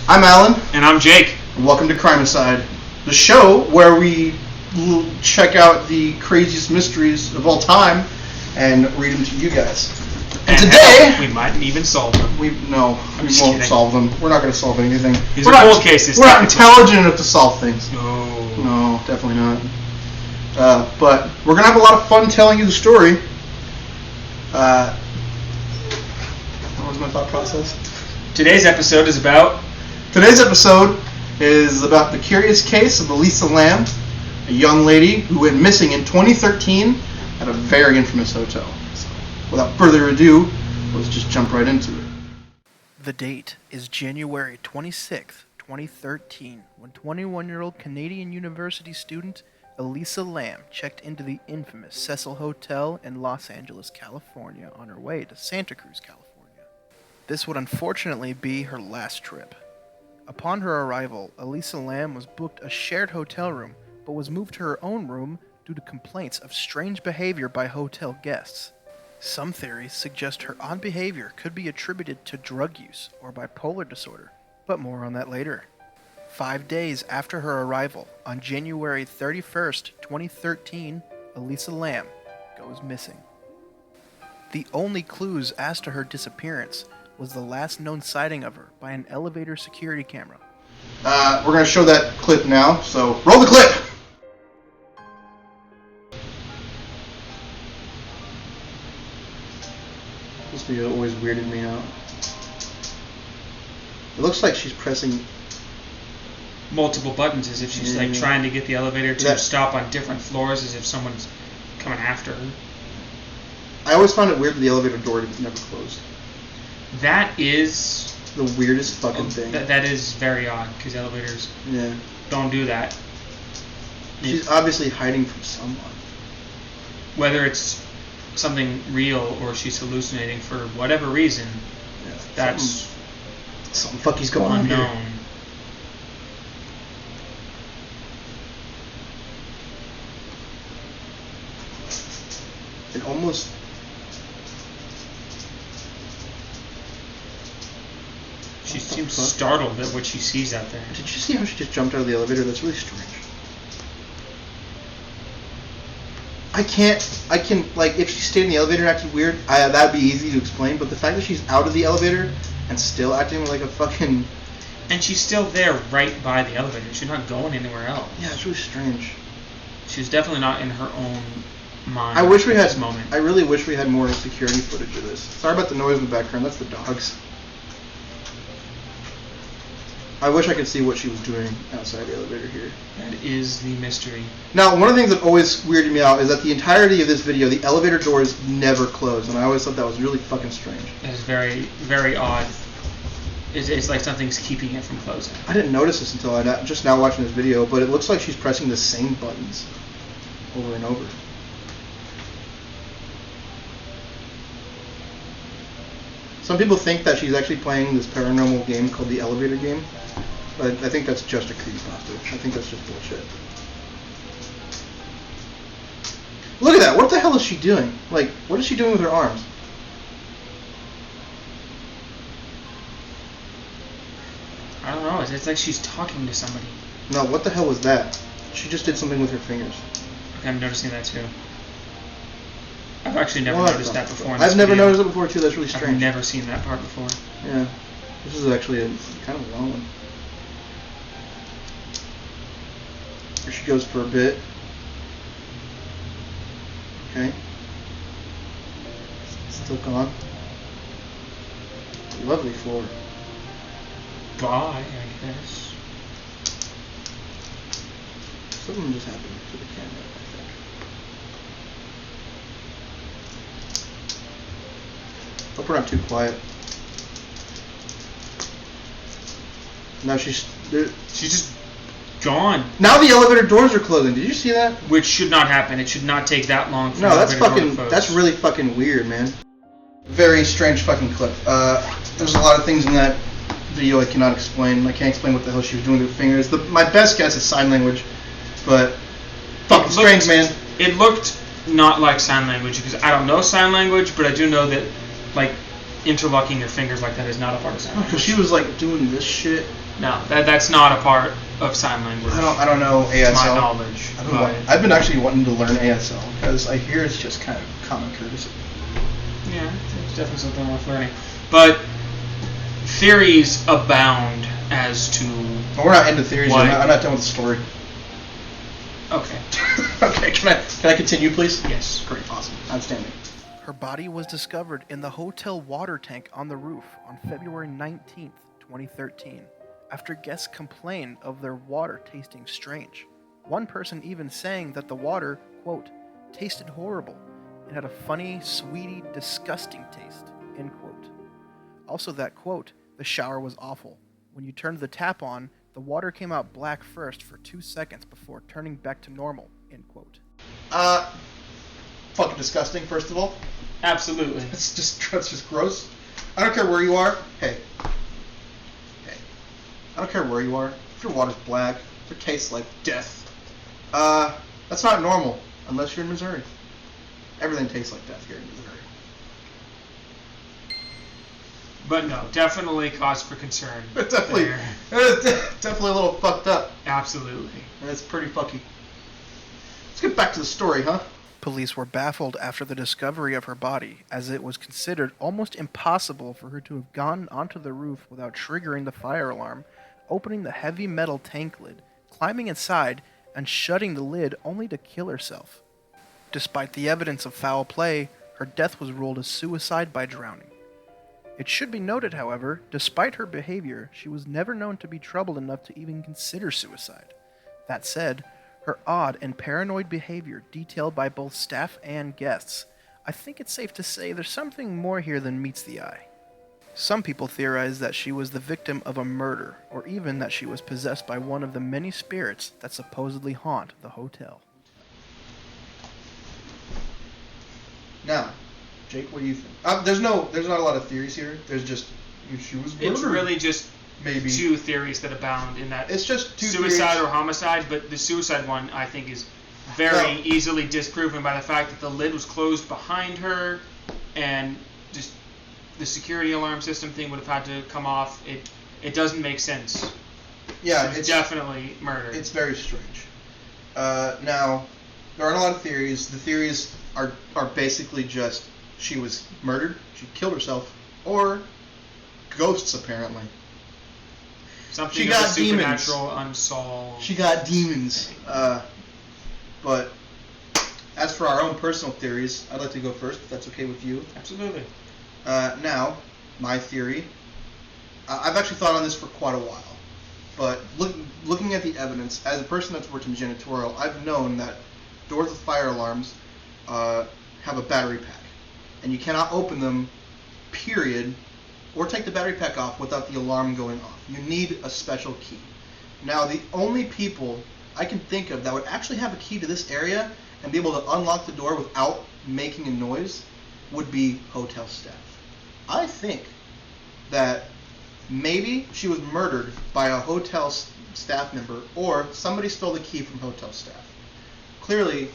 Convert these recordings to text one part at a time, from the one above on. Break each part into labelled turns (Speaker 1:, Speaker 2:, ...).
Speaker 1: I'm Alan.
Speaker 2: And I'm Jake.
Speaker 1: And welcome to Crimicide, the show where we check out the craziest mysteries of all time and read them to you guys. And today...
Speaker 2: we might even solve them.
Speaker 1: We won't solve them. We're not going to solve anything.
Speaker 2: These are cold cases.
Speaker 1: We're not intelligent enough to solve things.
Speaker 2: No,
Speaker 1: definitely not. But we're going to have a lot of fun telling you the story. What was my thought process?
Speaker 2: Today's episode is about
Speaker 1: the curious case of Elisa Lam, a young lady who went missing in 2013 at a very infamous hotel. So, without further ado, let's just jump right into it.
Speaker 3: The date is January 26th, 2013, when 21-year-old Canadian university student Elisa Lam checked into the infamous Cecil Hotel in Los Angeles, California, on her way to Santa Cruz, California. This would unfortunately be her last trip. Upon her arrival, Elisa Lam was booked a shared hotel room, but was moved to her own room due to complaints of strange behavior by hotel guests. Some theories suggest her odd behavior could be attributed to drug use or bipolar disorder, but more on that later. 5 days after her arrival, on January 31st, 2013, Elisa Lam goes missing. The only clues as to her disappearance was the last known sighting of her by an elevator security camera.
Speaker 1: We're going to show that clip now, so roll the clip! This video always weirded me out. It looks like she's pressing
Speaker 2: multiple buttons as if she's like trying to get the elevator to stop on different floors as if someone's coming after her.
Speaker 1: I always found it weird that the elevator door never closed.
Speaker 2: That is
Speaker 1: the weirdest fucking thing.
Speaker 2: That is very odd because elevators don't do that.
Speaker 1: She's obviously hiding from someone.
Speaker 2: Whether it's something real or she's hallucinating for whatever reason, that's
Speaker 1: something fucky's going on here.
Speaker 2: Unknown.
Speaker 1: It almost...
Speaker 2: She seems startled at what she sees out there.
Speaker 1: Did you see how she just jumped out of the elevator? That's really strange. I can, if she stayed in the elevator and acted weird, that'd be easy to explain, but the fact that she's out of the elevator and still acting like a fucking...
Speaker 2: And she's still there right by the elevator. She's not going anywhere else.
Speaker 1: Yeah, it's really strange.
Speaker 2: She's definitely not in her own mind
Speaker 1: I wish we had
Speaker 2: this moment.
Speaker 1: I really wish we had more security footage of this. Sorry about the noise in the background. That's the dogs. I wish I could see what she was doing outside the elevator here.
Speaker 2: That is the mystery.
Speaker 1: Now, one of the things that always weirded me out is that the entirety of this video, the elevator doors never close, and I always thought that was really fucking strange.
Speaker 2: That is very, very odd. It's like something's keeping it from closing.
Speaker 1: I didn't notice this until just now watching this video, but it looks like she's pressing the same buttons over and over. Some people think that she's actually playing this paranormal game called the elevator game, but I think that's just a creepypasta. I think that's just bullshit. Look at that! What the hell is she doing? Like, what is she doing with her arms?
Speaker 2: I don't know. It's like she's talking to somebody.
Speaker 1: No, what the hell was that? She just did something with her fingers.
Speaker 2: Okay, I'm noticing that too. I've actually never noticed that before.
Speaker 1: I've never noticed it before too. That's really strange.
Speaker 2: I've never seen that part before.
Speaker 1: Yeah, this is actually a kind of a long one. Here she goes for a bit. Okay. Still gone. Lovely floor.
Speaker 2: Bye, I guess.
Speaker 1: Something just happened to the camera, I think. Hope we're not too quiet. Now she's
Speaker 2: just gone.
Speaker 1: Now the elevator doors are closing. Did you see that?
Speaker 2: Which should not happen. It should not take that long for
Speaker 1: no, that's
Speaker 2: fucking.
Speaker 1: That's really fucking weird, man. Very strange fucking clip. There's a lot of things in that video I cannot explain. I can't explain what the hell she was doing with her fingers. My best guess is sign language, but fucking strange, man.
Speaker 2: It looked not like sign language because I don't know sign language, but I do know that like interlocking your fingers like that is not a part of sign language.
Speaker 1: Because she was like doing this shit.
Speaker 2: No, that's not a part of sign language.
Speaker 1: I don't know ASL.
Speaker 2: To my knowledge.
Speaker 1: I've been actually wanting to learn ASL because I hear it's just kind of common courtesy.
Speaker 2: Yeah, it's definitely something worth learning. But theories abound as to.
Speaker 1: Well, we're not into theories. I'm not done with the story.
Speaker 2: Okay.
Speaker 1: Okay. Can I continue, please?
Speaker 2: Yes.
Speaker 1: Great. Awesome. Outstanding.
Speaker 3: Her body was discovered in the hotel water tank on the roof on February 19th, 2013, after guests complained of their water tasting strange. One person even saying that the water, quote, tasted horrible and had a funny, sweety, disgusting taste, end quote. Also that, quote, the shower was awful. When you turned the tap on, the water came out black first for 2 seconds before turning back to normal, end quote.
Speaker 1: Fucking disgusting, first of all.
Speaker 2: Absolutely.
Speaker 1: It's just gross. I don't care where you are. Hey. I don't care where you are. If your water's black, if it tastes like death, that's not normal unless you're in Missouri. Everything tastes like death here in Missouri.
Speaker 2: But no, definitely cause for concern.
Speaker 1: Definitely a little fucked up.
Speaker 2: Absolutely.
Speaker 1: That's pretty fucky. Let's get back to the story, huh?
Speaker 3: Police were baffled after the discovery of her body, as it was considered almost impossible for her to have gone onto the roof without triggering the fire alarm, opening the heavy metal tank lid, climbing inside, and shutting the lid only to kill herself. Despite the evidence of foul play, her death was ruled as suicide by drowning. It should be noted, however, despite her behavior, she was never known to be troubled enough to even consider suicide. That said, her odd and paranoid behavior detailed by both staff and guests, I think it's safe to say there's something more here than meets the eye. Some people theorize that she was the victim of a murder, or even that she was possessed by one of the many spirits that supposedly haunt the hotel.
Speaker 1: Now, Jake, what do you think? There's not a lot of theories here. There's just she was murdered.
Speaker 2: It's really just
Speaker 1: maybe
Speaker 2: two theories that abound in that.
Speaker 1: It's just two
Speaker 2: suicide
Speaker 1: theories.
Speaker 2: Or homicide, but the suicide one I think is very easily disproven by the fact that the lid was closed behind her, and just the security alarm system thing would have had to come off. It doesn't make sense.
Speaker 1: Yeah,
Speaker 2: it's definitely murder.
Speaker 1: It's very strange. Now, there aren't a lot of theories. The theories are basically just she was murdered, she killed herself, or ghosts apparently.
Speaker 2: Something
Speaker 1: she got
Speaker 2: supernatural,
Speaker 1: demons.
Speaker 2: unsolved.
Speaker 1: She got demons. But as for our own personal theories, I'd like to go first, if that's okay with you.
Speaker 2: Absolutely.
Speaker 1: Now, my theory, I've actually thought on this for quite a while, but looking at the evidence, as a person that's worked in janitorial, I've known that doors with fire alarms have a battery pack, and you cannot open them, period, or take the battery pack off without the alarm going off. You need a special key. Now, the only people I can think of that would actually have a key to this area and be able to unlock the door without making a noise would be hotel staff. I think that maybe she was murdered by a hotel staff member, or somebody stole the key from hotel staff. Clearly,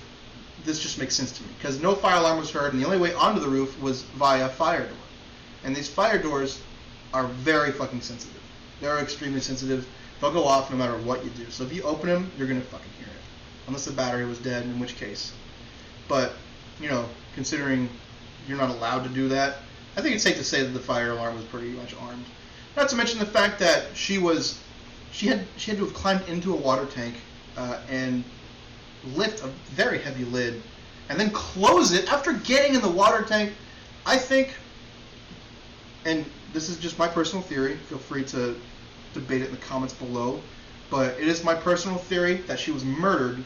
Speaker 1: this just makes sense to me, because no fire alarm was heard, and the only way onto the roof was via fire door. And these fire doors are very fucking sensitive. They're extremely sensitive. They'll go off no matter what you do. So if you open them, you're going to fucking hear it. Unless the battery was dead, in which case. But, considering you're not allowed to do that, I think it's safe to say that the fire alarm was pretty much armed. Not to mention the fact that she had to have climbed into a water tank and lift a very heavy lid and then close it after getting in the water tank. I think, and this is just my personal theory, feel free to debate it in the comments below, but it is my personal theory that she was murdered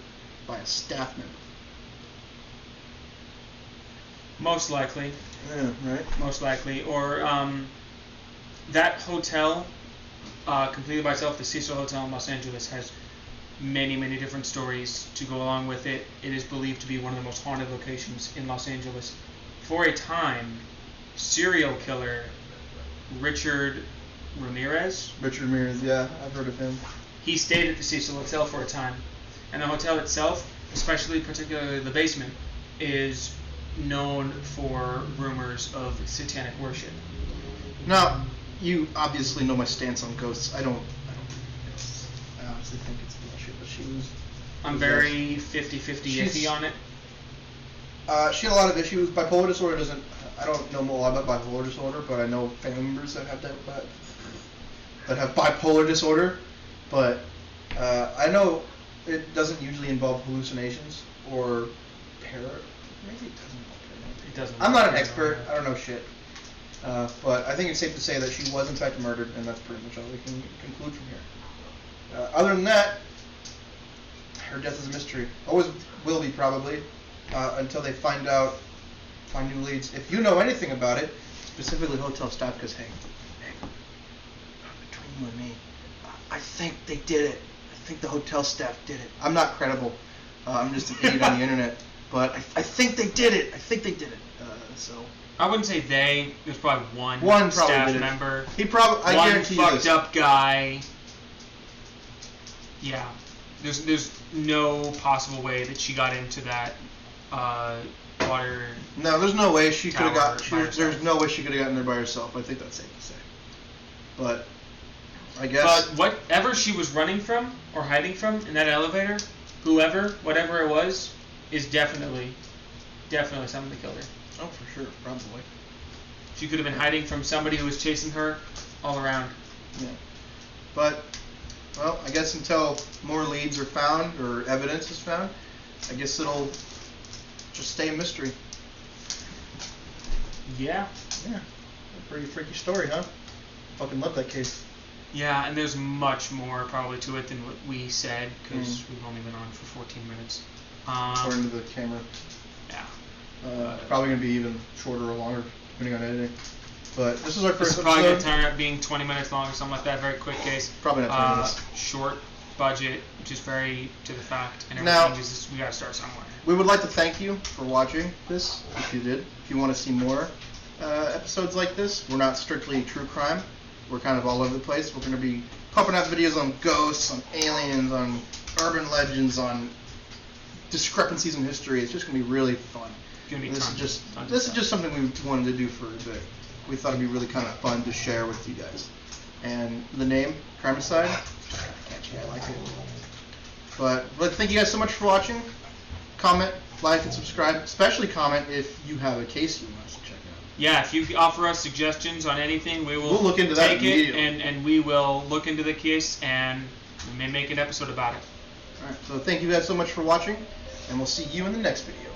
Speaker 1: by a staff member.
Speaker 2: Most likely.
Speaker 1: Yeah, right?
Speaker 2: Most likely. Or that hotel, completely by itself, the Cecil Hotel in Los Angeles, has many, many different stories to go along with it. It is believed to be one of the most haunted locations in Los Angeles. For a time, serial killer Richard Ramirez,
Speaker 1: yeah, I've heard of him.
Speaker 2: He stayed at the Cecil Hotel for a time. And the hotel itself, particularly the basement, is known for rumors of satanic worship.
Speaker 1: Now, you obviously know my stance on ghosts. I don't believe in ghosts. I honestly think it's bullshit, but she was...
Speaker 2: I'm very 50-50 iffy on it.
Speaker 1: She had a lot of issues. Bipolar disorder doesn't... I don't know a lot about bipolar disorder, but I know family members that have that have bipolar disorder. But I know it doesn't usually involve hallucinations or maybe it doesn't involve paranoia.
Speaker 2: It doesn't.
Speaker 1: I'm not an expert. I don't know shit. But I think it's safe to say that she was in fact murdered, and that's pretty much all we can conclude from here. Other than that, her death is a mystery. Always will be, probably, until they find new leads. If you know anything about it, specifically hotel staff, because hey, between you and me, I think they did it. I think the hotel staff did it. I'm not credible. I'm just an idiot on the internet. But I think they did it. So
Speaker 2: I wouldn't say they. There's probably one staff member.
Speaker 1: He probably. I guarantee
Speaker 2: one
Speaker 1: you this.
Speaker 2: fucked up guy. Yeah. There's no possible way that she got into that water.
Speaker 1: No, there's no way she could have got.
Speaker 2: There's
Speaker 1: no way she could have gotten there by herself. I think that's safe to say. But I guess.
Speaker 2: Whatever she was running from or hiding from in that elevator, whatever it was, is definitely something that killed her.
Speaker 1: Oh, for sure, probably.
Speaker 2: She could have been hiding from somebody who was chasing her all around.
Speaker 1: Yeah. But, well, I guess until more leads are found or evidence is found, I guess it'll just stay a mystery.
Speaker 2: Yeah.
Speaker 1: Yeah. A pretty freaky story, huh? Fucking love that case.
Speaker 2: Yeah, and there's much more probably to it than what we said, because we've only been on for 14 minutes.
Speaker 1: According to the camera.
Speaker 2: Yeah.
Speaker 1: Probably going to be even shorter or longer, depending on editing. But this is our first episode.
Speaker 2: Probably going to turn out being 20 minutes long or something like that. Very quick case.
Speaker 1: Probably not 20 minutes.
Speaker 2: Short budget, just very to the fact. And
Speaker 1: now,
Speaker 2: everything is just, we got to start somewhere.
Speaker 1: We would like to thank you for watching this, if you did. If you want to see more episodes like this, we're not strictly true crime. We're kind of all over the place. We're going to be pumping out videos on ghosts, on aliens, on urban legends, on discrepancies in history. It's just going to be really fun. This is just something we wanted to do for a bit. We thought it'd be really kind of fun to share with you guys. And the name, Crimicide, just kind of catchy. I like it. But thank you guys so much for watching. Comment, like, and subscribe. Especially comment if you have a case you want us to check out.
Speaker 2: Yeah, if you offer us suggestions on anything, we'll
Speaker 1: look into that
Speaker 2: take it and we will look into the case and we may make an episode about it.
Speaker 1: Alright, so thank you guys so much for watching, and we'll see you in the next video.